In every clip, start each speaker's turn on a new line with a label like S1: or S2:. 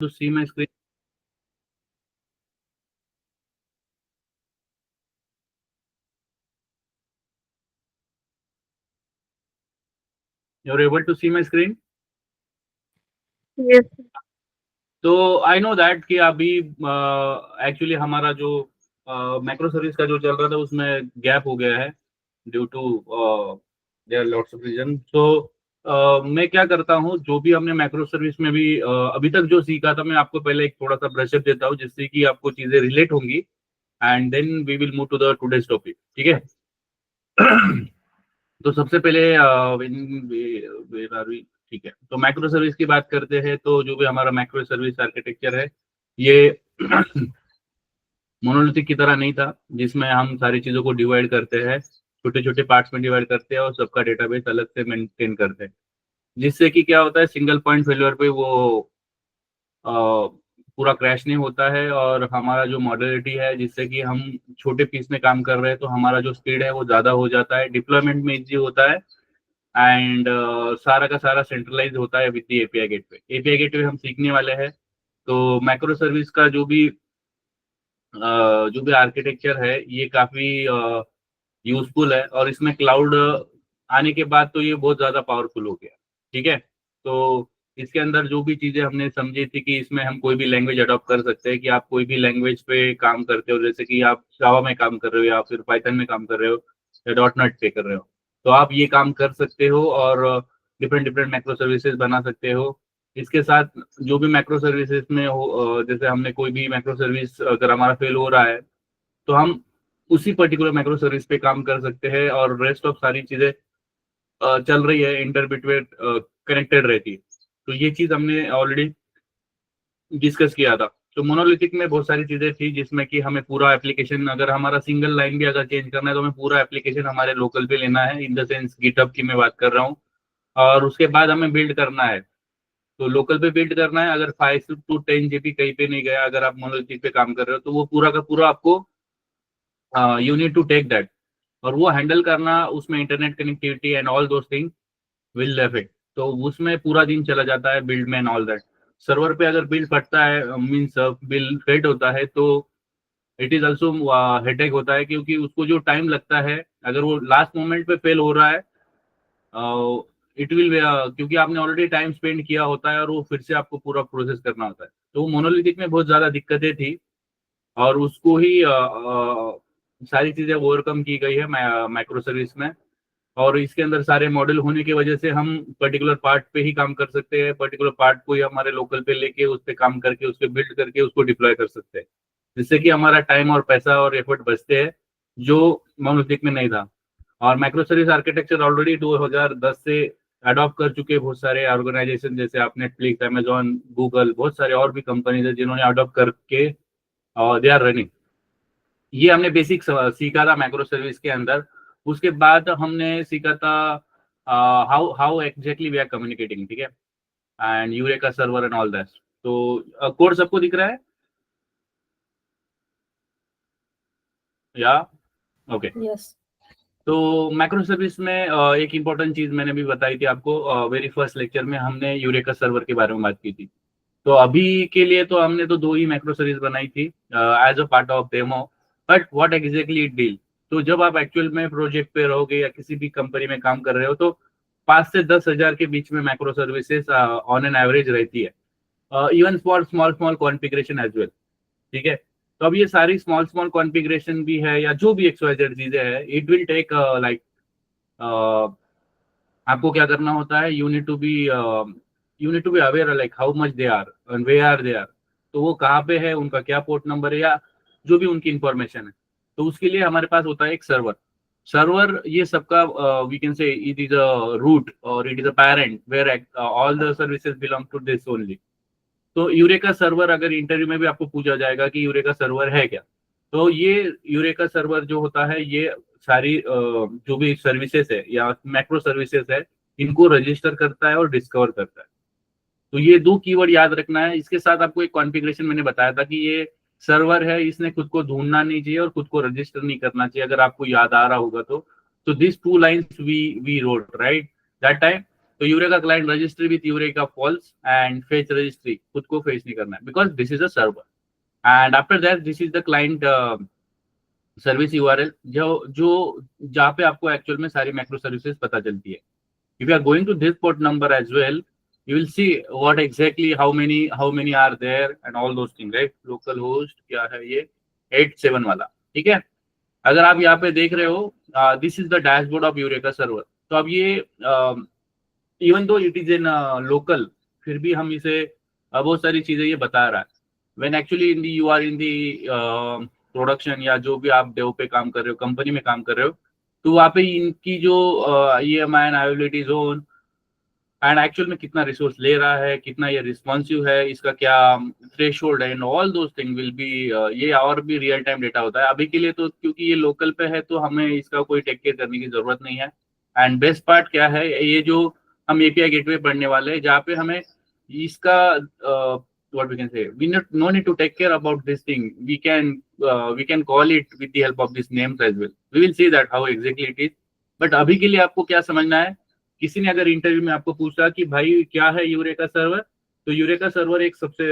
S1: to see my screen? You're able to see my screen?
S2: Yes.
S1: तो I know that कि अभी actually हमारा जो मैक्रो सर्विस का जो चल रहा था उसमें गैप हो गया है due to there lots of reason. तो मैं क्या करता हूँ, जो भी हमने मैक्रो सर्विस में भी अभी तक जो सीखा था, मैं आपको पहले एक थोड़ा सा ब्रशअप देता हूँ जिससे कि आपको चीजें रिलेट होंगी and then we will move to the today's topic. ठीक है। तो सबसे पहले ठीक है, तो माइक्रो सर्विस की बात करते हैं। तो जो भी हमारा माइक्रो सर्विस आर्किटेक्चर है ये मोनोलिथिक की तरह नहीं था जिसमें हम सारी चीजों को डिवाइड करते हैं, छोटे छोटे पार्ट्स में डिवाइड करते हैं और सबका डेटाबेस अलग से मेंटेन करते हैं, जिससे कि क्या होता है सिंगल पॉइंट फेलियर पे वो अ, पूरा क्रैश नहीं होता है। और हमारा जो मॉडलिटी है जिससे कि हम छोटे पीस में काम कर रहे हैं तो हमारा जो स्पीड है वो ज्यादा हो जाता है, डिप्लॉयमेंट में इजी होता है एंड सारा का सारा सेंट्रलाइज होता है with the API gateway. API gateway हम सीखने वाले हैं। तो माइक्रो सर्विस का जो भी आर्किटेक्चर है ये काफी यूजफुल है और इसमें क्लाउड आने के बाद तो ये बहुत ज्यादा पावरफुल हो गया। ठीक है। तो इसके अंदर जो भी चीजें हमने समझी थी कि इसमें हम कोई भी लैंग्वेज अडॉप्ट कर सकते हैं, कि आप कोई भी लैंग्वेज पे काम करते हो, जैसे कि आप जावा में काम कर रहे हो या फिर पाइथन में काम कर रहे हो या डॉट नेट पे कर रहे हो, तो आप ये काम कर सकते हो और डिफरेंट डिफरेंट माइक्रो सर्विसेज बना सकते हो। इसके साथ जो भी माइक्रो सर्विसेज में हो, जैसे हमने कोई भी माइक्रो सर्विस अगर हमारा फेल हो रहा है तो हम उसी पर्टिकुलर माइक्रो सर्विस पे काम कर सकते हैं और रेस्ट ऑफ सारी चीजें चल रही है इंटर बिटवीन कनेक्टेड रहती है। तो ये चीज हमने ऑलरेडी डिस्कस किया था। तो मोनोलिथिक में बहुत सारी चीजें थी जिसमें कि हमें पूरा एप्लीकेशन, अगर हमारा सिंगल लाइन भी अगर चेंज करना है तो हमें पूरा एप्लीकेशन हमारे लोकल पे लेना है, इन द सेंस गिटहब की मैं बात कर रहा हूँ। और उसके बाद हमें बिल्ड करना है, तो लोकल पे बिल्ड करना है। अगर 5 to 10 GB कहीं पे नहीं गया, अगर आप मोनोलिथिक पे काम कर रहे हो तो वो पूरा का पूरा आपको you need to take that, और वो हैंडल करना, उसमें internet connectivity and all those thing will affect. तो उसमें पूरा दिन चला जाता है बिल्ड में एंड ऑल दैट। सर्वर पे अगर बिल्ड फटता है, मीन्स बिल्ड फेड होता है, तो इट इज ऑल्सो हेडेक होता है, क्योंकि उसको जो टाइम लगता है अगर वो लास्ट मोमेंट पे फेल हो रहा है इट विल, क्योंकि आपने ऑलरेडी टाइम स्पेंड किया होता है और वो फिर से आपको पूरा प्रोसेस करना होता है। तो मोनोलिथिक में बहुत ज्यादा दिक्कतें थी और उसको ही सारी चीजें ओवरकम की गई है माइक्रो सर्विस में। और इसके अंदर सारे मॉडल होने की वजह से हम पर्टिकुलर पार्ट पे ही काम कर सकते हैं, पर्टिकुलर पार्ट को ही हमारे लोकल पे लेके उस पे काम करके उस पे बिल्ड करके उसको डिप्लॉय कर सकते हैं, जिससे कि हमारा टाइम और पैसा और एफर्ट बचते हैं, जो मोनोलिथिक में नहीं था। और माइक्रो सर्विस आर्किटेक्चर ऑलरेडी 2010 से अडॉप्ट कर चुके हैं बहुत सारे ऑर्गेनाइजेशन, जैसे आप नेटफ्लिक्स, अमेजॉन, गूगल, बहुत सारे और भी कंपनीज है जिन्होंने अडॉप्ट करके दे आर रनिंग। ये हमने बेसिक सीखा था माइक्रो सर्विस के अंदर। उसके बाद हमने सीखा था how how exactly we are communicating. ठीक है। And Eureka server and all that. तो कोड सबको दिख रहा है या ओके?
S2: Yes.
S1: तो माइक्रो सर्विस में एक इंपॉर्टेंट चीज मैंने भी बताई थी आपको, वेरी फर्स्ट लेक्चर में हमने यूरेका सर्वर के बारे में बात की थी। तो अभी के लिए तो हमने तो 2 ही माइक्रो सर्विस बनाई थी as a part of demo, but what exactly it deal. तो जब आप एक्चुअल में प्रोजेक्ट पे रहोगे या किसी भी कंपनी में काम कर रहे हो तो 5 से 10 हजार के बीच में microservices on an average रहती है, even for small small configuration as well. ठीक है। तो अब ये सारी स्मॉल स्मॉल कॉन्फ़िगरेशन भी है या जो भी XYZ चीजें है, इट विल टेक लाइक, आपको क्या करना होता है, you need to be aware like how much they are and where are they are. तो वो कहाँ पे है, उनका क्या पोर्ट नंबर है या जो भी उनकी इंफॉर्मेशन है। तो उसके लिए हमारे पास होता है एक सर्वर। सर्वर ये सबका we can say it is a root और it is a parent where all the services belong to this only. तो यूरेका सर्वर अगर इंटरव्यू में भी आपको पूछा जाएगा कि यूरेका सर्वर है क्या, तो ये यूरेका सर्वर जो होता है ये सारी जो भी सर्विसेज है या मैक्रो सर्विसेज है इनको रजिस्टर करता है और डिस्कवर करता है। तो ये 2 कीवर्ड याद रखना है। इसके साथ आपको एक कॉन्फ़िगरेशन मैंने बताया था कि ये सर्वर है, इसने खुद को ढूंढना नहीं चाहिए और खुद को रजिस्टर नहीं करना चाहिए, अगर आपको याद आ रहा होगा तो। This 2 lines we wrote right that time. तो Eureka client registry with Eureka false and fetch registry खुद को फेच नहीं करना है because this is a server and after that this is the client service URL जो जहाँ पे आपको एक्चुअल में सारी माइक्रो सर्विसेज पता चलती है. If you are going to this port number as well, you will see what exactly how many are there and all those things, right? Local host क्या है ये 87 वाला, ठीक है. अगर आप यहाँ पे देख रहे हो, this is the dashboard of Eureka server. तो अब ये even though it is in local, फिर भी हम इसे बहुत सारी चीजें ये बता रहा है. When actually in the you are in the production या जो भी आप डेव पे काम कर रहे हो, कंपनी में काम कर रहे हो, तो वहाँ पे इनकी जो EMI and availability zone and actual में कितना रिसोर्स ले रहा है, कितना ये रिस्पॉन्सिव है, इसका क्या थ्रेशोल्ड है and all those thing will be ये और भी रियल टाइम डेटा होता है. अभी के लिए तो क्योंकि ये लोकल पे है तो हमें इसका कोई टेक केयर करने की जरूरत नहीं है. एंड बेस्ट पार्ट क्या है, ये जो हम एपीआई गेटवे पढ़ने वाले हैं जहाँ पे हमें इसका what we can say, no need to take care about this thing. We can call it with the help of these names as well. We will see that how exactly it is. But अभी के लिए आपको क्या समझना है, किसी ने अगर इंटरव्यू में आपको पूछा कि भाई क्या है यूरेका सर्वर, तो यूरेका सर्वर एक सबसे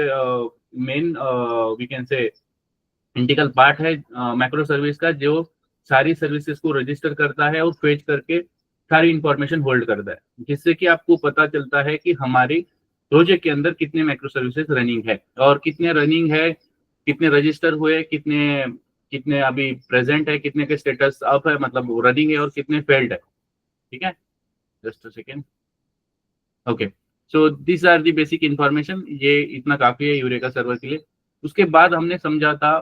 S1: main we can say integral part है माइक्रो सर्विस का, जो सारी सर्विसेज को रजिस्टर करता है और फेच करके सारी इंफॉर्मेशन होल्ड करता है, जिससे कि आपको पता चलता है कि हमारी प्रोजेक्ट के अंदर कितने माइक्रो सर्विसेज रनिंग है और कितने रनिंग है, कितने रजिस्टर हुए, कितने अभी प्रेजेंट है, कितने के स्टेटस अप है मतलब रनिंग है और कितने फेल्ड है. ठीक है, just a second. Okay, so this are the basic information. ये इतना काफी है यूरेका सर्वर के लिए. उसके बाद हमने समझा था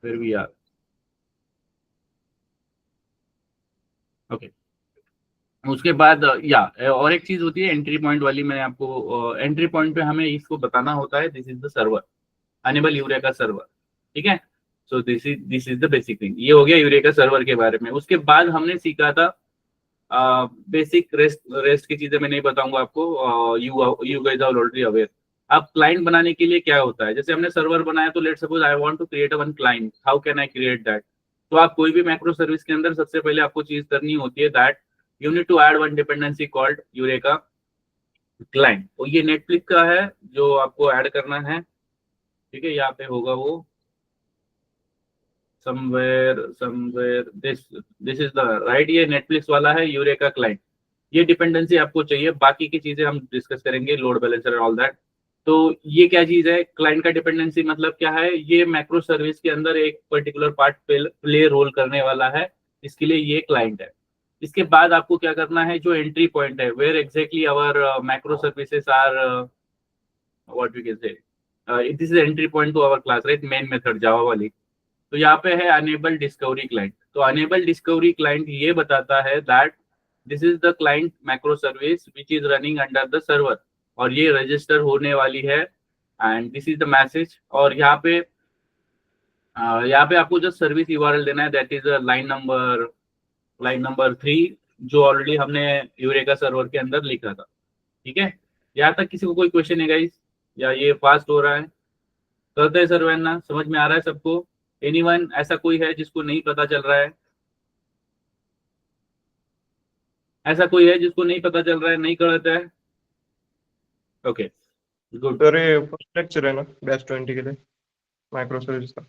S1: फिर भी यार ओके उसके बाद या और एक चीज होती है एंट्री पॉइंट वाली. मैंने आपको एंट्री पॉइंट पे हमें इसको बताना होता है this is the server, enable Eureka server. ठीक है, so this is the basic thing. ये हो गया यूरेका सर्वर के बारे में. उसके बाद हमने सीखा था बेसिक रेस्ट की चीजें मैं नहीं बताऊंगा आपको, you guys are already aware. अब क्लाइंट बनाने के लिए क्या होता है, जैसे हमने सर्वर बनाया तो let's suppose I want to create one client, how can I create that. तो आप कोई भी मैक्रो सर्विस के अंदर सबसे पहले आपको चीज करनी होती है that you need to add one dependency called Eureka client. तो ये नेटफ्लिक्स का है जो आपको ऐड करना है. ठीक है, यहाँ पे होगा वो somewhere this is the right. ये नेटफ्लिक्स वाला है यूरेका क्लाइंट. ये डिपेंडेंसी आपको चाहिए, बाकी की चीजें हम डिस्कस करेंगे, load balancer and all that. तो ये क्या चीज है, क्लाइंट का डिपेंडेंसी मतलब क्या है, ये मैक्रो सर्विस के अंदर एक पर्टिकुलर पार्ट प्ले रोल करने वाला है, इसके लिए ये क्लाइंट है. इसके बाद आपको क्या करना है, जो एंट्री पॉइंट है where exactly our macro services are what we can say, this is entry point to our class, right, main method Java वाली. तो यहाँ पे है अनेबल डिस्कवरी क्लाइंट. तो अनेबल डिस्कवरी क्लाइंट ये बताता है that this is the client macro service which is running under the server, और ये रजिस्टर होने वाली है and this is the message. और यहाँ पे आपको जो सर्विस यूआरएल देना है दैट इज लाइन नंबर 3 जो ऑलरेडी हमने यूरेका सर्वर के अंदर लिखा था. ठीक है, यहाँ तक किसी को कोई क्वेश्चन है गाइस, या ये फास्ट हो रहा है? करते हैं सर, वैन समझ में आ रहा है सबको? एनीवन ऐसा कोई है जिसको नहीं पता चल रहा है? ऐसा कोई है जिसको नहीं पता चल रहा है, नहीं करता है? Okay good.
S2: सर ये फर्स्ट लेक्चर है ना बैच 20 के लिए माइक्रो सर्विस का?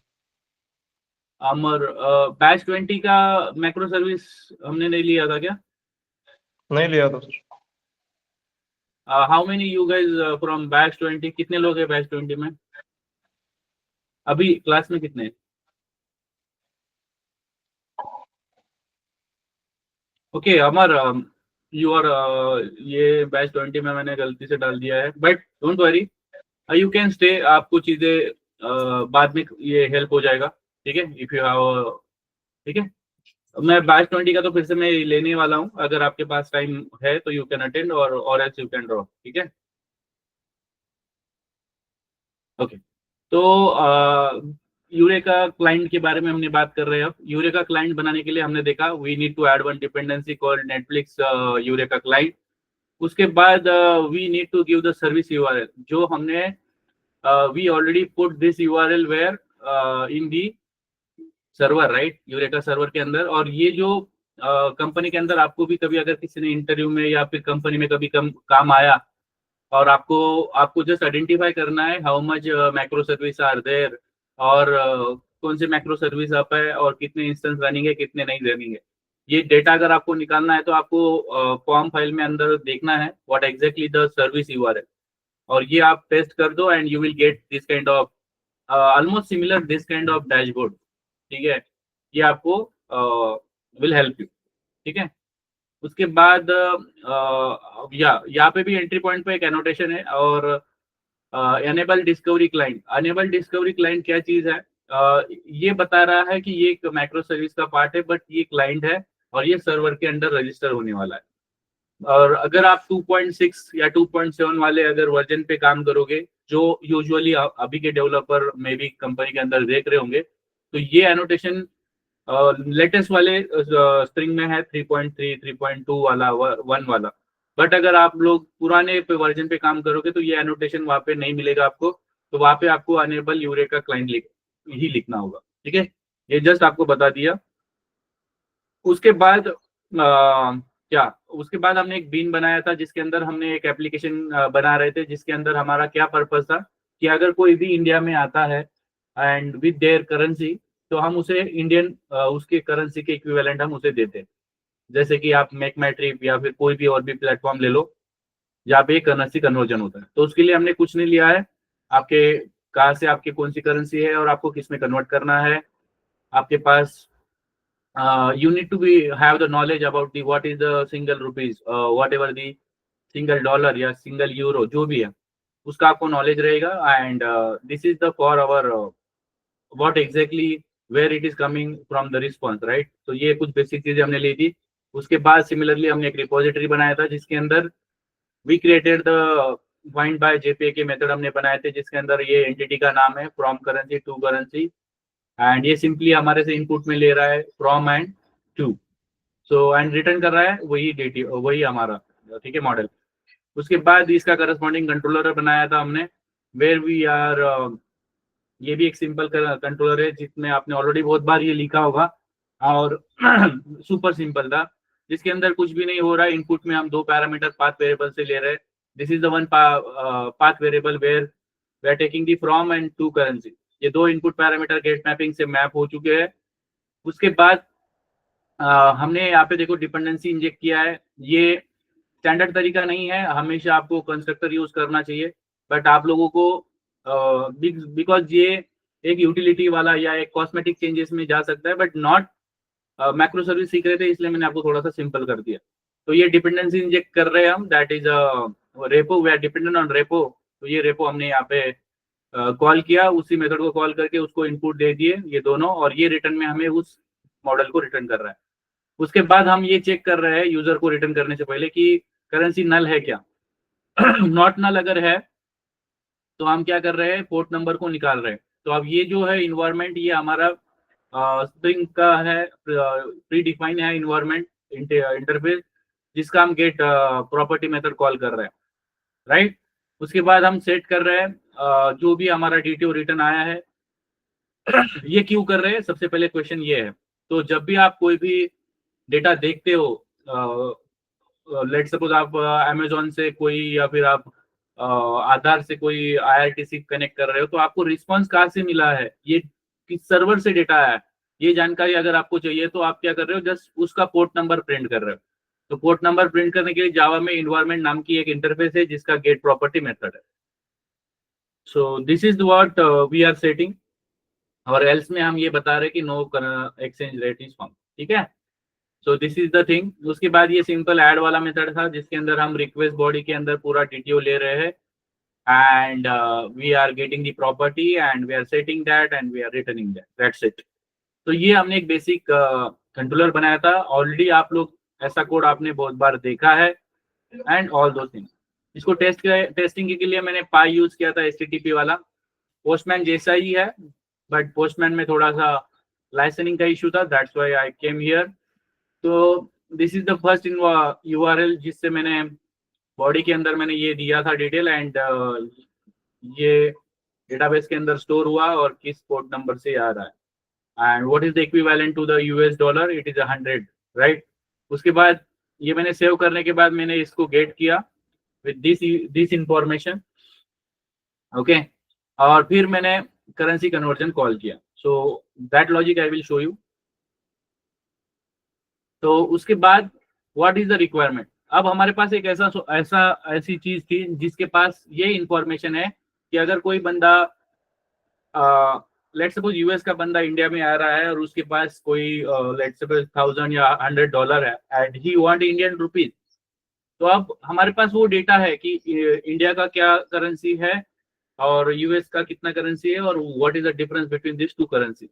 S1: अमर बैच 20 का मैक्रो सर्विस हमने नहीं लिया था क्या?
S2: नहीं लिया था sir.
S1: How many you guys from batch 20? कितने लोग हैं बैच 20 में अभी क्लास में? कितने? ओके अमर, यू आर ये बैच 20 में मैंने गलती से डाल दिया है, but don't worry, you can stay. आपको चीजें बाद में ये हेल्प हो जाएगा. ठीक है, इफ यू हैव, ठीक है. मैं बैच 20 का तो फिर से मैं लेने वाला हूँ, अगर आपके पास टाइम है तो यू कैन अटेंड और एल्स यू कैन ड्रॉप. ठीक है, ओके. तो यूरेका क्लाइंट के बारे में हमने बात कर रहे हैं. अब यूरेका क्लाइंट बनाने के लिए हमने देखा we need to add one dependency called Netflix Eureka client. उसके बाद we need to give the service URL, जो हमने we already put this URL where in the server, right, Eureka server के अंदर. और ये जो कंपनी के अंदर आपको भी कभी अगर किसी ने इंटरव्यू में या फिर कंपनी में कभी काम आया और आपको आपको जस्ट आइडेंटिफाई करना है how much macro service are there, और कौन से मैक्रो सर्विस आप है और कितने इंस्टेंस रनिंग है कितने नहीं रनिंग है। ये डेटा अगर आपको निकालना है तो आपको फॉर्म फाइल में अंदर देखना है what exactly the service you are है, और ये आप टेस्ट कर दो and you will get this kind of almost similar this kind of dashboard. ठीक है, ये आपको विल हेल्प यू। ठीक है, उसके बाद यहाँ पे भी एंट्री पॉइंट पे एक एनोटेशन है, और enable discovery client. Enable discovery client क्या चीज है, ये बता रहा है कि ये एक मैक्रो सर्विस का पार्ट है बट ये क्लाइंट है और ये सर्वर के अंडर रजिस्टर होने वाला है। और अगर आप 2.6 या 2.7 वाले अगर वर्जन पे काम करोगे, जो यूजुअली अभी के डेवलपर में भी कंपनी के अंदर देख रहे होंगे, तो ये एनोटेशन लेटेस्ट वाले स्ट्रिंग में है 3.3, 3.2 वाला, 1 वाला। बट अगर आप लोग पुराने पे वर्जन पे काम करोगे तो ये एनोटेशन वहाँ पे नहीं मिलेगा आपको, तो वहाँ पे आपको अनेबल यूरेका क्लाइंट ही लिखना होगा। ठीक है, ये जस्ट आपको बता दिया। उसके बाद क्या, उसके बाद हमने एक बीन बनाया था जिसके अंदर हमने एक एप्लीकेशन बना रहे थे, जिसके अंदर हमारा क्या पर्पस था कि अगर कोई भी इंडिया में आता है एंड विद देयर करेंसी, तो हम उसे इंडियन उसके करेंसी के इक्विवेलेंट हम उसे देते हैं। जैसे कि आप मेक माई ट्रिप या फिर कोई भी और भी प्लेटफॉर्म ले लो जहाँ पे करेंसी कन्वर्जन होता है, तो उसके लिए हमने कुछ नहीं लिया है। आपके कहाँ से आपकी कौन सी करेंसी है और आपको किस में कन्वर्ट करना है, आपके पास you need to be have the knowledge about the what is the single rupees, whatever the single dollar या single euro जो भी है उसका आपको नॉलेज रहेगा। And this is the for our what exactly where it is coming from the response, right. तो ये कुछ बेसिक चीजें हमने ली थी। उसके बाद सिमिलरली हमने एक रिपोजिटरी बनाया था जिसके अंदर we created the find by JPA के मेथड हमने बनाए थे, जिसके अंदर ये एंटिटी का नाम है from currency to currency, and ये सिंपली हमारे से इनपुट में ले रहा है from and to, so and return कर रहा है वही डेटी, वही हमारा, ठीक है, मॉडल। उसके बाद इसका करस्पॉन्डिंग कंट्रोलर बनाया था हमने, वेयर वी आर, ये भी एक सिंपल कंट्रोलर है जिसमें आपने ऑलरेडी बहुत बार ये लिखा होगा, और सुपर सिंपल था, जिसके अंदर कुछ भी नहीं हो रहा है। इनपुट में हम 2 पैरामीटर पाथ वेरिएबल से ले रहे हैं। This is the one path variable where we are taking the from and to currency. ये 2 इनपुट पैरामीटर गेट मैपिंग से मैप हो चुके हैं। उसके बाद हमने यहाँ पे देखो डिपेंडेंसी इंजेक्ट किया है। ये स्टैंडर्ड तरीका नहीं है, हमेशा आपको कंस्ट्रक्टर यूज करना चाहिए, बट आप लोगों को बिकॉज ये एक यूटिलिटी वाला या एक कॉस्मेटिक चेंजेस में जा सकता है, बट नॉट मैक्रो सर्विस सीख रहे थे इसलिए मैंने आपको थोड़ा सा सिंपल कर दिया। तो ये डिपेंडेंसी इंजेक्ट कर रहे हैं हम, that is repo, we are dependent on repo. तो ये रेपो हमने यहाँ पे कॉल किया, उसी मेथड को कॉल करके उसको इनपुट दे दिए ये दोनों, और ये रिटर्न में हमें उस मॉडल को रिटर्न कर रहा है। उसके बाद हम ये चेक कर रहे हैं यूजर को रिटर्न करने से पहले कि करेंसी नल है क्या। नॉट नल अगर है तो हम क्या कर रहे हैं, पोर्ट नंबर को निकाल रहे हैं। तो अब ये जो है इन्वायरमेंट, ये हमारा स्ट्रिंग का है, प्री डिफाइन है इन्वायरमेंट इंटरफेस, जिसका हम गेट प्रॉपर्टी मेथड कॉल कर रहे हैं, राइट। उसके बाद हम सेट कर रहे हैं जो भी हमारा डीटीओ रिटर्न आया है। ये क्यों कर रहे हैं, सबसे पहले क्वेश्चन ये है। तो जब भी आप कोई भी डेटा देखते हो, लेट सपोज आप अमेजोन से कोई या फिर आप आधार से कोई आईआरटीसी कनेक्ट कर रहे हो, तो आपको रिस्पांस कहाँ से मिला है, ये किस सर्वर से डेटा आया है, ये जानकारी अगर आपको चाहिए तो आप क्या कर रहे हो, जस्ट उसका पोर्ट नंबर प्रिंट कर रहे हो। तो पोर्ट नंबर प्रिंट करने के लिए जावा में इन्वायरमेंट नाम की एक इंटरफेस है जिसका गेट प्रॉपर्टी मेथड है। So this is what we are setting, और एल्स में हम ये बता रहे कि no exchange rate is form, ठीक है। So this is the thing. उसके बाद ये सिंपल ऐड वाला मेथड था जिसके अंदर हम रिक्वेस्ट बॉडी के अंदर पूरा डीटीओ ले रहे हैं, and we are getting the property and we are setting that and we are returning that, that's it. तो ये हमने एक बेसिक कंट्रोलर बनाया था। ऑलरेडी आप लोग ऐसा कोड आपने बहुत बार देखा है एंड ऑल दो थिंग्स। इसको टेस्टिंग के लिए मैंने पाई यूज किया था, एचटीटीपी वाला। पोस्टमैन जैसा ही है, बट पोस्टमैन में थोड़ा सा लाइसेंसिंग का इशू था, that's why I came here. तो this is the first URL जिससे मैंने बॉडी के अंदर मैंने ये दिया था डिटेल, एंड ये डेटाबेस के अंदर स्टोर हुआ और किस पोर्ट नंबर से आ रहा है, and what is the equivalent to the US dollar, it is 100 right. उसके बाद ये मैंने सेव करने के बाद मैंने इसको गेट किया विद दिस इंफॉर्मेशन, ओके। और फिर मैंने करेंसी कन्वर्जन कॉल किया। So that logic I will show you. तो उसके बाद व्हाट इज द रिक्वायरमेंट। अब हमारे पास एक ऐसी चीज थी जिसके पास ये इंफॉर्मेशन है कि अगर कोई बंदा लेट्स सपोज यूएस का बंदा इंडिया में आ रहा है और उसके पास कोई लेट्स सपोज $1000 या $100 है and he want Indian rupees. तो अब हमारे पास वो डेटा है कि इंडिया का क्या करेंसी है और यूएस का कितना करेंसी है और what is the difference between this two currency.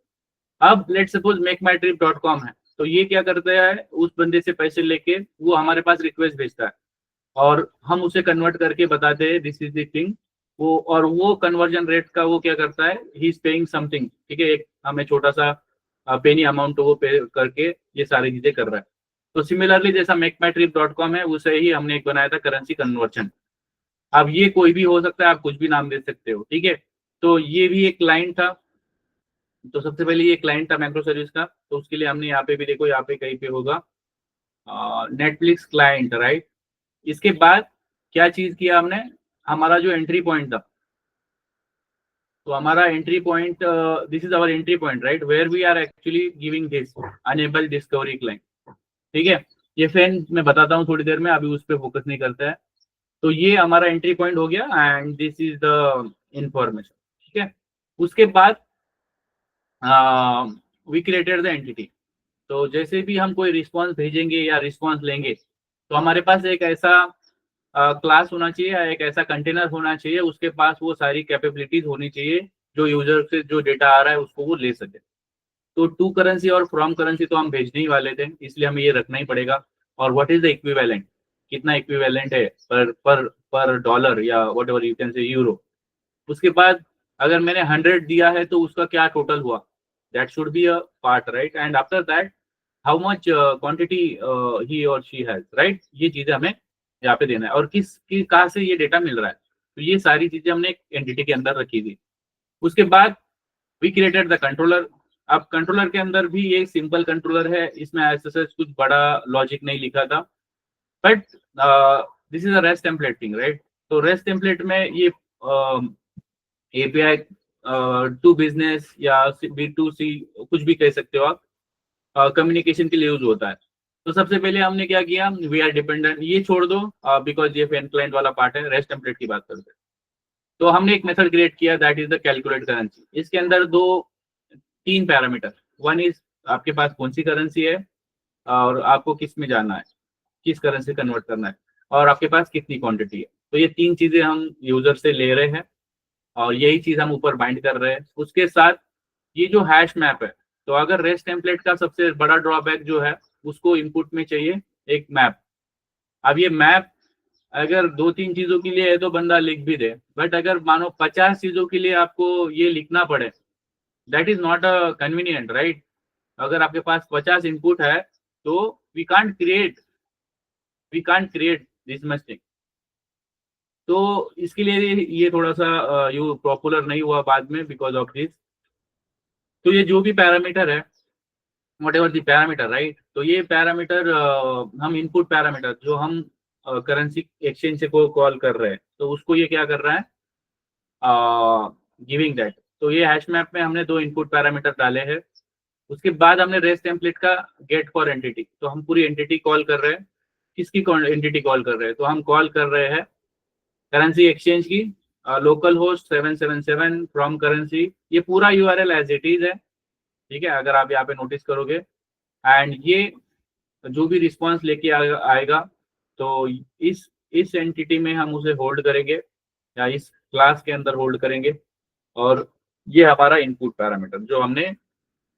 S1: अब लेट्स सपोज मेकमाईट्रिप.com है, तो ये क्या करता है, उस बंदे से पैसे लेके वो हमारे पास रिक्वेस्ट भेजता है और हम उसे कन्वर्ट करके बताते हैं दिस इज द थिंग। वो और वो कन्वर्जन रेट का वो क्या करता है, ही इज पेइंग समथिंग, ठीक है, एक हमें छोटा सा पेनी अमाउंट वो पे करके ये सारी चीजें कर रहा है। तो सिमिलरली जैसा मेकमाईट्रिप.com है उसे ही हमने एक बनाया था करेंसी कन्वर्जन। अब ये कोई भी हो सकता है, आप कुछ भी नाम दे सकते हो, ठीक है। तो ये भी एक क्लाइंट था। तो सबसे पहले ये क्लाइंट था माइक्रो सर्विस का, तो उसके लिए हमने यहाँ पे भी देखो, यहाँ पे कहीं पे होगा नेटफ्लिक्स क्लाइंट, राइट। इसके बाद क्या चीज किया हमने, हमारा जो एंट्री पॉइंट था, तो हमारा entry point this is our entry point, right, where we are actually giving this enable discovery client, ठीक है। ये फैन मैं बताता हूँ थोड़ी देर में, अभी उस पर फोकस नहीं करता है। तो ये हमारा एंट्री पॉइंट हो गया and this is the information, ठीक है। उसके बाद वी क्रिएटेड द एंटिटी। तो जैसे भी हम कोई रिस्पॉन्स भेजेंगे या रिस्पॉन्स लेंगे, तो हमारे पास एक ऐसा क्लास होना चाहिए या एक ऐसा कंटेनर होना चाहिए, उसके पास वो सारी कैपेबिलिटीज होनी चाहिए जो यूजर से जो डेटा आ रहा है उसको वो ले सके। तो टू करेंसी और फ्रॉम करेंसी तो हम भेजने ही वाले थे, इसलिए हमें ये रखना ही पड़ेगा। और व्हाट इज द इक्विवेलेंट, कितना इक्विवेलेंट है पर डॉलर या what ever you can say euro. उसके बाद अगर मैंने 100 दिया है तो उसका क्या टोटल हुआ, that should be a part, right. And after that how much quantity he और शी हैज, राइट। ये चीजें हमें यहाँ पे देना है और कहाँ से ये डेटा मिल रहा है। तो ये सारी चीजें हमने एक एंटिटी के अंदर रखी थी। उसके बाद वी क्रिएटेड द कंट्रोलर। अब कंट्रोलर के अंदर भी ये सिंपल कंट्रोलर है, इसमें ऐसा कुछ बड़ा लॉजिक नहीं लिखा था, but this is a rest template thing, right. तो रेस्ट टेम्पलेट में ये एपीआई टू बिजनेस या B2C कुछ भी कह सकते हो आप, कम्युनिकेशन के लिए यूज होता है। तो सबसे पहले हमने क्या किया, वी आर डिपेंडेंट, ये छोड़ दो बिकॉज ये फैन क्लाइंट वाला पार्ट है, रेस्ट टेम्पलेट की बात करते हैं। तो हमने एक मेथड क्रिएट किया that is the calculate currency. इसके अंदर तीन पैरामीटर, वन इज आपके पास कौन सी करेंसी है और आपको किस में जाना है, किस करेंसी कन्वर्ट करना है, और आपके पास कितनी क्वांटिटी है। तो ये तीन चीजें हम यूजर से ले रहे हैं और यही चीज हम ऊपर बाइंड कर रहे हैं। उसके साथ ये जो हैश मैप है, तो अगर रेस्ट टेम्पलेट का सबसे बड़ा ड्रॉबैक जो है, उसको इनपुट में चाहिए एक मैप। अब ये मैप अगर 2-3 चीजों के लिए है तो बंदा लिख भी दे, बट अगर मानो 50 चीजों के लिए आपको ये लिखना पड़े, that is not a convenient, right. अगर आपके पास 50 इनपुट है तो we can't create this much thing. तो इसके लिए ये थोड़ा सा यू पॉपुलर नहीं हुआ बाद में बिकॉज ऑफ दिस। तो ये जो भी पैरामीटर है, what ever the parameter, right, तो ये पैरामीटर हम इनपुट पैरामीटर जो हम करेंसी एक्सचेंज से को कॉल कर रहे हैं, तो उसको ये क्या कर रहा है, गिविंग दैट। तो ये हैश मैप में हमने 2 इनपुट पैरामीटर डाले हैं। उसके बाद हमने रेस्ट टेम्पलेट का गेट फॉर एंटिटी, तो हम पूरी एंटिटी कॉल कर रहे हैं। किसकी एंटिटी कॉल कर रहे हैं, तो हम कॉल कर रहे हैं करेंसी एक्सचेंज की, लोकल होस्ट 777 फ्रॉम करेंसी। ये पूरा यूआरएल एज इट इज है, ठीक है, अगर आप यहाँ पे नोटिस करोगे। एंड ये जो भी रिस्पॉन्स लेके आएगा तो इस एंटिटी में हम उसे होल्ड करेंगे या इस क्लास के अंदर होल्ड करेंगे। और ये हमारा इनपुट पैरामीटर जो हमने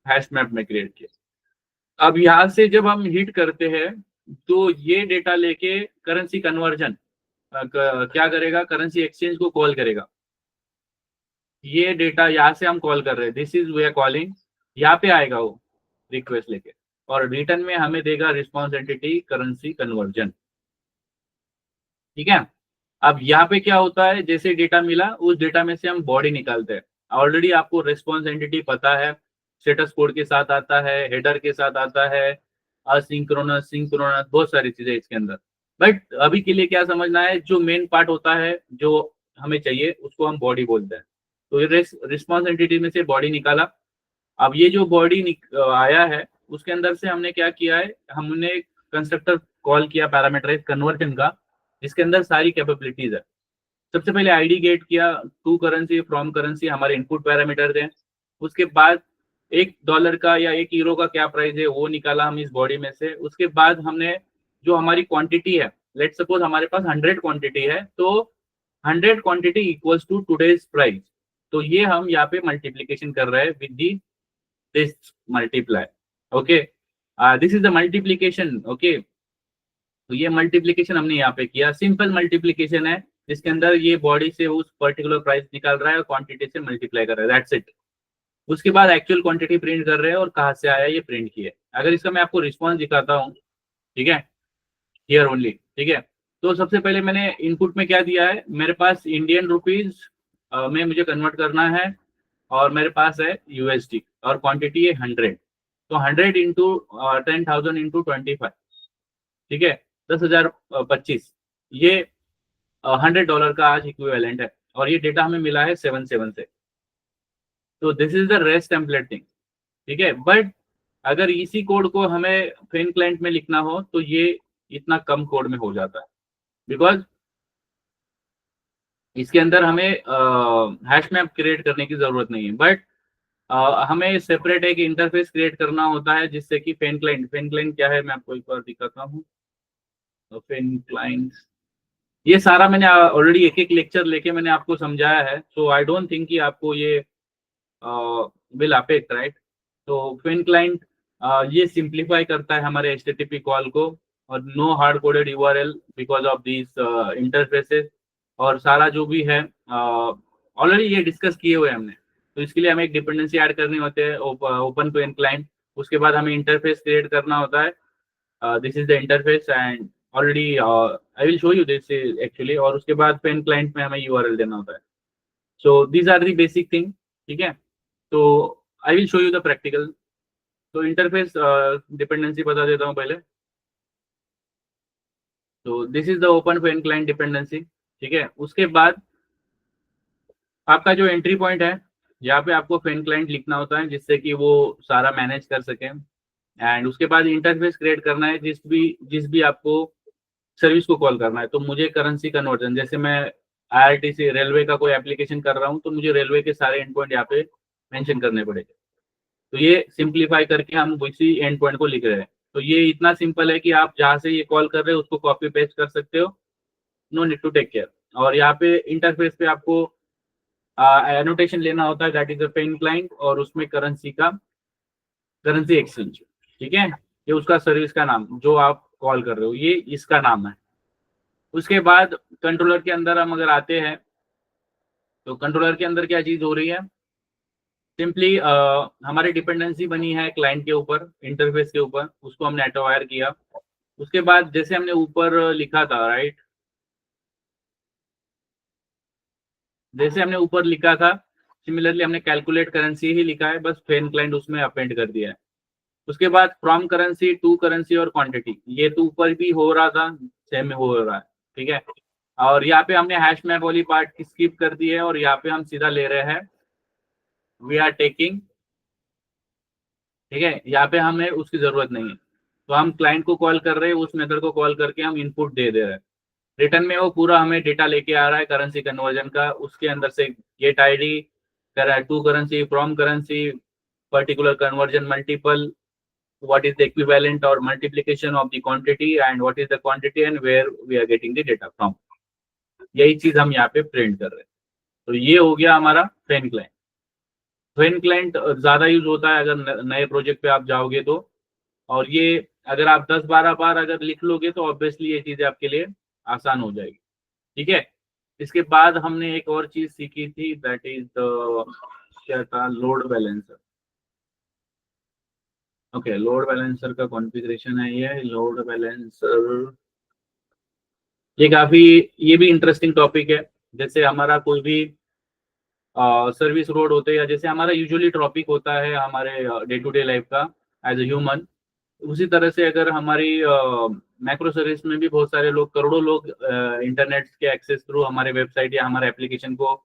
S1: हैश मैप में क्रिएट किया। अब यहाँ से जब हम हिट करते हैं तो ये डेटा लेके करेंसी कन्वर्जन क्या करेगा, करेंसी एक्सचेंज को कॉल करेगा। ये डेटा यहाँ से हम कॉल कर रहे हैं, this is we are calling, यहाँ पे आएगा वो रिक्वेस्ट लेके और रिटर्न में हमें देगा रिस्पॉन्स एंटिटी करेंसी कन्वर्जन, ठीक है। अब यहाँ पे क्या होता है, जैसे डेटा मिला उस डेटा में से हम बॉडी निकालते हैं। ऑलरेडी आपको रिस्पॉन्स एंटिटी पता है, स्टेटस कोड के साथ आता है, हेडर के साथ आता है, असिंक्रोनस, सिंक्रोनस, बहुत सारी चीजें इसके अंदर। बट अभी के लिए क्या समझना है, जो मेन पार्ट होता है जो हमें चाहिए उसको हम बॉडी बोलते हैं। तो ये रिस्पॉन्स एंटिटी में से बॉडी निकाला। अब ये जो बॉडी आया है उसके अंदर से हमने क्या किया है, हमने कंस्ट्रक्टर कॉल किया पैरामीटराइज कन्वर्जन का, जिसके अंदर सारी कैपेबिलिटीज है। सबसे पहले आईडी गेट किया, टू करेंसी फ्रॉम करेंसी हमारे इनपुट पैरामीटर थे। उसके बाद $1 का या €1 का क्या प्राइस है वो निकाला हम इस बॉडी में से। उसके बाद हमने जो हमारी क्वांटिटी है, लेट सपोज हमारे पास 100 क्वांटिटी है, तो 100 quantity equals to today's price. तो ये हम यहाँ पे मल्टीप्लीकेशन कर रहे हैं with the this multiply. Okay, this is the multiplication. Okay, तो ये मल्टीप्लीकेशन हमने यहाँ पे किया, सिंपल मल्टीप्लीकेशन है जिसके अंदर ये बॉडी से उस पर्टिकुलर प्राइस निकाल रहा है और क्वांटिटी से मल्टीप्लाई कर रहा है, दैट्स इट। उसके बाद एक्चुअल क्वांटिटी प्रिंट कर रहे हैं और कहाँ से आया ये प्रिंट किया। अगर इसका मैं आपको रिस्पॉन्स दिखाता हूँ, ठीक है, हियर ओनली, ठीक है। तो सबसे पहले मैंने इनपुट में क्या दिया है, मेरे पास इंडियन रुपीज में मुझे कन्वर्ट करना है और मेरे पास है USD और क्वांटिटी है 100। तो 100 इंटू 10,000 इंटू 25, ठीक है, 10,025, ये $100 का आज इक्विवेलेंट है और ये डेटा हमें मिला है 77 से। तो this is the rest template thing, ठीक है। बट अगर इसी कोड को हमें फेन क्लाइंट में लिखना हो तो ये इतना कम कोड में हो जाता है, बिकॉज इसके अंदर हमें हैश मैप क्रिएट करने की जरूरत नहीं है। बट हमें सेपरेट एक इंटरफेस क्रिएट करना होता है जिससे कि फेन क्लाइंट क्या है मैं आपको एक बार दिखाता हूँ। फेन क्लाइंट, ये सारा मैंने ऑलरेडी एक एक लेक्चर लेके मैंने आपको समझाया है, सो आई डोंट थिंक कि आपको ये विल अफेक्ट, राइट। तो फेन क्लाइंट ये सिंप्लीफाई करता है हमारे HTTP कॉल को, और no hard coded URL because of this interfaces, और सारा जो भी है ऑलरेडी ये डिस्कस किए हुए हमने। तो इसके लिए हमें एक डिपेंडेंसी ऐड करनी होते हैं ओपन फेन क्लाइंट। उसके बाद हमें इंटरफेस क्रिएट करना होता है, this is the interface and already I will show you this actually. और उसके बाद फेन क्लाइंट में हमें URL देना होता है। So these are the basic thing, ठीक है। तो I will show you the practical. तो इंटरफेस डिपेंडेंसी बता देता हूँ पहले। तो this is the open Feign client dependency, ठीक है। उसके बाद आपका जो एंट्री पॉइंट है, यहाँ पे आपको फेन क्लाइंट लिखना होता है जिससे कि वो सारा मैनेज कर सके। एंड उसके बाद इंटरफेस क्रिएट करना है जिस भी आपको सर्विस को कॉल करना है। तो मुझे करेंसी कन्वर्जन, जैसे मैं IRTC रेलवे का कोई एप्लीकेशन कर रहा हूँ तो मुझे रेलवे के सारे एंड पॉइंट यहाँ पे मेंशन करने पड़ेंगे। तो ये सिंप्लीफाई करके हम उसी एंड पॉइंट को लिख रहे हैं। तो ये इतना सिंपल है कि आप जहाँ से ये कॉल कर रहे हो उसको कॉपी पेस्ट कर सकते हो, no need to take care. और यहाँ पे इंटरफेस पे आपको एनोटेशन लेना होता है, that is a fan client, और उसमें करेंसी एक्सचेंज, ठीक है। ये उसका सर्विस का नाम जो आप कॉल कर रहे हो, ये इसका नाम है। उसके बाद कंट्रोलर के अंदर हम अगर आते हैं तो कंट्रोलर के अंदर क्या चीज हो रही है, सिंपली हमारी डिपेंडेंसी बनी है क्लाइंट के ऊपर, इंटरफेस के ऊपर, उसको हमने ऑटो वायर किया। उसके बाद जैसे हमने ऊपर लिखा था, राइट, जैसे हमने ऊपर लिखा था सिमिलरली हमने कैलकुलेट करेंसी ही लिखा है, बस फेन क्लाइंट उसमें अपेंड कर दिया है। उसके बाद फ्रॉम करेंसी, टू करेंसी और क्वांटिटी, ये तो ऊपर भी हो रहा था, सेम में हो रहा है, ठीक है। और यहाँ पे हमने हैश मैप वाली पार्ट स्किप कर दी है और यहाँ पे हम सीधा ले रहे हैं वी आर टेकिंग, ठीक है। यहाँ पे हमें उसकी जरूरत नहीं है, तो हम क्लाइंट को कॉल कर रहे हैं, उस मेथड को कॉल करके हम इनपुट दे रहे हैं। रिटर्न में वो पूरा हमें डेटा लेके आ रहा है करेंसी कन्वर्जन का, उसके अंदर से get ID, to currency, from currency, particular conversion multiple, what is the equivalent or multiplication of the quantity and what is the quantity and where we are getting the data from, यही चीज हम यहाँ पे print कर रहे हैं। तो ये हो गया हमारा फेन क्लाइंट। फेन क्लाइंट ज्यादा यूज होता है अगर नए प्रोजेक्ट पे आप जाओगे तो, और ये अगर आप 10-12 बार अगर लिख लोगे तो ऑब्वियसली ये चीजें आपके लिए आसान हो जाएगी, ठीक है। इसके बाद हमने एक और चीज सीखी थी, दैट इज क्या था, load balancer. Okay, load balancer का कॉन्फ़िगरेशन है ये लोड बैलेंसर। ये भी इंटरेस्टिंग टॉपिक है। जैसे हमारा कोई भी सर्विस रोड होते हैं, या जैसे हमारा यूजुअली टॉपिक होता है हमारे डे टू डे लाइफ का एज ए ह्यूमन, उसी तरह से अगर हमारी मैक्रो सर्विस में भी बहुत सारे लोग, करोड़ों लोग इंटरनेट के एक्सेस थ्रू हमारे वेबसाइट या हमारे एप्लीकेशन को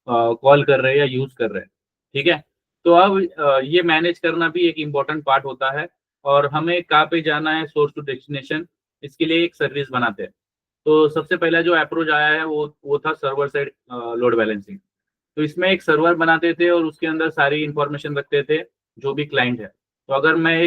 S1: कॉल कर रहे हैं या यूज कर रहे हैं, ठीक है। तो अब ये मैनेज करना भी एक इम्पोर्टेंट पार्ट होता है, और हमें कहाँ पे जाना है, सोर्स टू डेस्टिनेशन, इसके लिए एक सर्विस बनाते हैं। तो सबसे पहला जो अप्रोच आया है वो था सर्वर साइड लोड बैलेंसिंग। तो इसमें एक सर्वर बनाते थे और उसके अंदर सारी इंफॉर्मेशन रखते थे जो भी क्लाइंट है। तो अगर मैं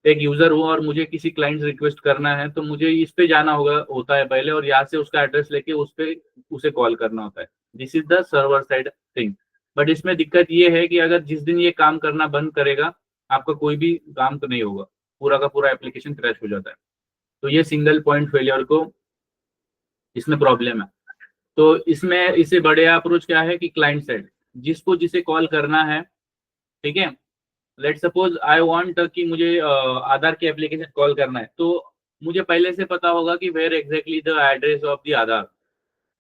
S1: एक यूजर हूँ और मुझे किसी क्लाइंट से रिक्वेस्ट करना है, तो मुझे इस पे जाना होता है पहले, और यहाँ से उसका एड्रेस लेके उसे कॉल करना होता है। This is the server side thing. But इसमें दिक्कत ये है कि अगर जिस दिन ये काम करना बंद करेगा, आपका कोई भी काम तो नहीं होगा, पूरा का पूरा एप्लीकेशन क्रैश हो जाता है। तो ये सिंगल पॉइंट फेलियर को इसमें प्रॉब्लम है। तो इसमें इससे बड़े अप्रोच क्या है कि क्लाइंट साइड, जिसे कॉल करना है, ठीक है। लेट सपोज आई वांट कि मुझे आधार की एप्लीकेशन कॉल करना है, तो मुझे पहले से पता होगा कि where exactly the address of the Aadhaar,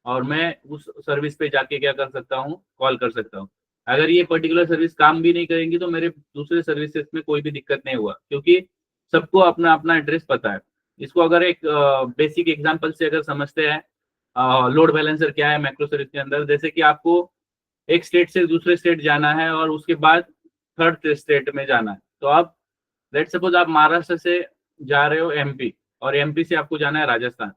S1: और मैं उस सर्विस पे जाके क्या कर सकता हूँ, कॉल कर सकता हूँ। अगर ये पर्टिकुलर सर्विस काम भी नहीं करेंगी तो मेरे दूसरे सर्विसेज में कोई भी दिक्कत नहीं हुआ, क्योंकि सबको अपना अपना एड्रेस पता है। इसको अगर एक बेसिक एग्जांपल से अगर समझते हैं, लोड बैलेंसर क्या है मैक्रो सर्विस के अंदर, जैसे कि आपको एक स्टेट से दूसरे स्टेट जाना है और उसके बाद थर्ड स्टेट में जाना है। तो आप लेट सपोज आप महाराष्ट्र से जा रहे हो एमपी, और एमपी से आपको जाना है राजस्थान।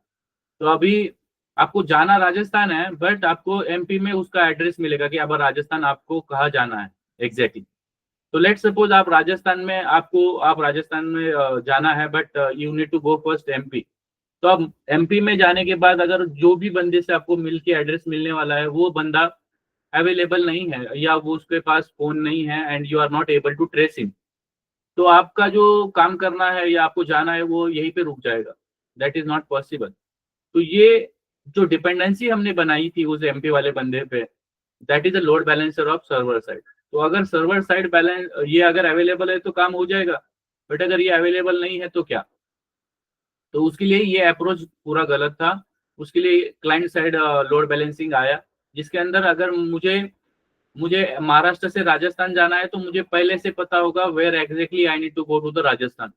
S1: तो अभी आपको जाना राजस्थान है, बट आपको एमपी में उसका एड्रेस मिलेगा कि अब राजस्थान आपको कहाँ जाना है एग्जैक्टली। तो लेट सपोज आप राजस्थान में जाना है, but you need to go first MP. तो अब एमपी में जाने के बाद अगर जो भी बंदे से आपको मिल के एड्रेस मिलने वाला है वो बंदा अवेलेबल नहीं है, या वो उसके पास फोन नहीं है, and you are not able to trace him, तो आपका जो काम करना है या आपको जाना है वो यहीं पे रुक जाएगा। That is not possible. तो ये जो डिपेंडेंसी हमने बनाई थी उस एमपी वाले बंदे पे, that is a load balancer of server side. तो अगर सर्वर साइड बैलेंस ये अगर अवेलेबल है तो काम हो जाएगा, बट अगर ये अवेलेबल नहीं है तो क्या। तो उसके लिए ये अप्रोच पूरा गलत था। उसके लिए क्लाइंट साइड लोड बैलेंसिंग आया, जिसके अंदर अगर मुझे मुझे महाराष्ट्र से राजस्थान जाना है तो मुझे पहले से पता होगा where exactly I need to go to the Rajasthan,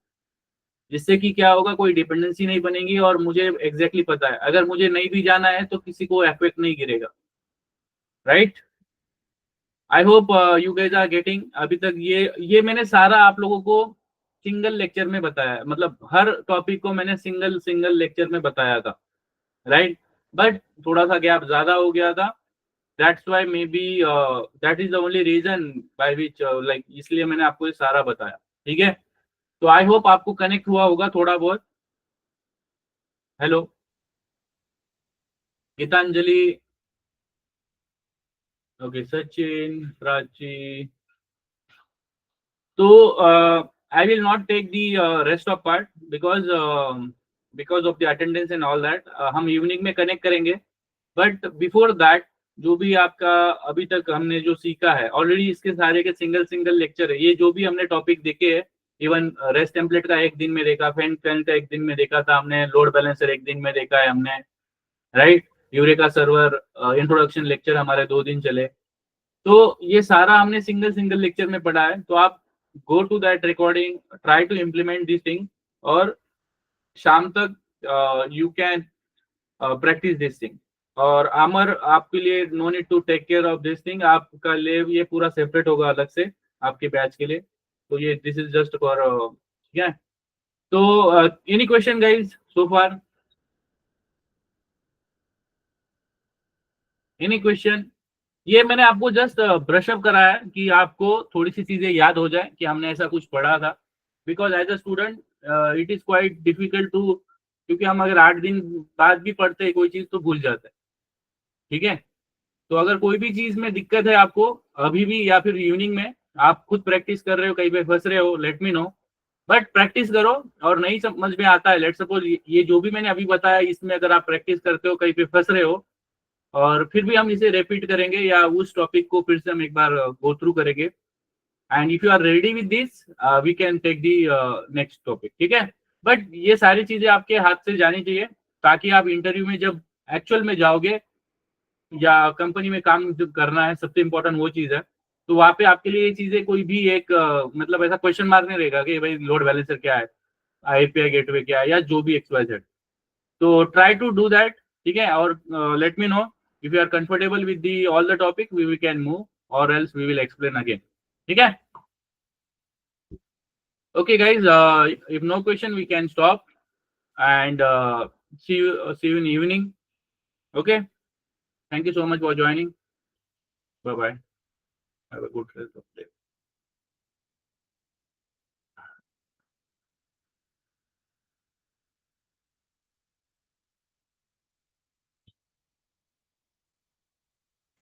S1: जिससे कि क्या होगा, कोई डिपेंडेंसी नहीं बनेगी और मुझे एग्जैक्टली पता है। अगर मुझे नहीं भी जाना है तो किसी को इफेक्ट नहीं गिरेगा, right. I hope you guys are getting. अभी तक ये मैंने सारा आप लोगों को सिंगल लेक्चर में बताया, मतलब हर टॉपिक को मैंने सिंगल सिंगल लेक्चर में बताया था, राइट। बट थोड़ा सा गैप ज्यादा हो गया था, that's why maybe that is the only reason by which like, इसलिए मैंने आपको ये सारा बताया, ठीक है। तो आई होप आपको कनेक्ट हुआ होगा थोड़ा बहुत। Hello Gitanjali, okay, Sachin, Prachi. तो I will not take the rest of part because of the attendance and all that. हम इवनिंग में कनेक्ट करेंगे, बट बिफोर दैट जो भी आपका अभी तक हमने जो सीखा है ऑलरेडी, इसके सारे के सिंगल सिंगल लेक्चर है। ये जो भी हमने टॉपिक देखे हैं, इवन रेस्ट टेम्पलेट का एक दिन में देखा, फैन का एक दिन में देखा था हमने, लोड बैलेंसर एक दिन में देखा है हमने, right. Eureka server introduction lecture हमारे 2 दिन चले। तो ये सारा हमने सिंगल सिंगल लेक्चर में पढ़ा है। तो आप go to that recording, try to implement this thing, और शाम तक you can practise this thing. और अमर, आपके लिए no need to take care of this thing, आपका लिए ये पूरा सेपरेट होगा अलग से आपके बैच के लिए। तो ये दिस इज जस्ट फॉर, ठीक है। तो एनी क्वेश्चन गाइज सो फार, एनी क्वेश्चन? ये मैंने आपको जस्ट ब्रश अप कराया कि आपको थोड़ी सी चीजें याद हो जाए कि हमने ऐसा कुछ पढ़ा था। Because as a student it is quite difficult to, क्योंकि हम अगर 8 दिन बाद भी पढ़ते हैं कोई चीज तो भूल जाते हैं, ठीक है। तो अगर कोई भी चीज में दिक्कत है आपको अभी भी, या फिर इवनिंग में आप खुद प्रैक्टिस कर रहे हो, कहीं पे फंस रहे हो, late me no. But practice करो, और नहीं समझ में आता है, लेट सपोज ये जो भी मैंने अभी बताया, इसमें अगर आप प्रैक्टिस करते हो, कहीं पे फंस रहे हो, और फिर भी हम इसे रिपीट करेंगे या उस टॉपिक को फिर से हम एक बार गो थ्रू करेंगे। And if you are ready with this we can take the next topic, ठीक है। बट ये सारी चीजें आपके हाथ से जानी चाहिए, ताकि आप इंटरव्यू में जब एक्चुअल में जाओगे या कंपनी में काम जब करना है, सबसे इम्पोर्टेंट वो चीज है। तो वहां पे आपके लिए ये चीजें कोई भी एक मतलब ऐसा क्वेश्चन मार्क नहीं रहेगा कि भाई लोड बैलेंसर क्या है, API गेटवे क्या है, या जो भी XYZ। तो ट्राई टू डू दैट, ठीक है। और let me know if you are comfortable with the all the topic, we can move or else we will explain again, ठीक है। Okay guys, if no question we can stop and see you in the evening. Okay, thank you so much for joining. Bye bye, have a good rest of the day.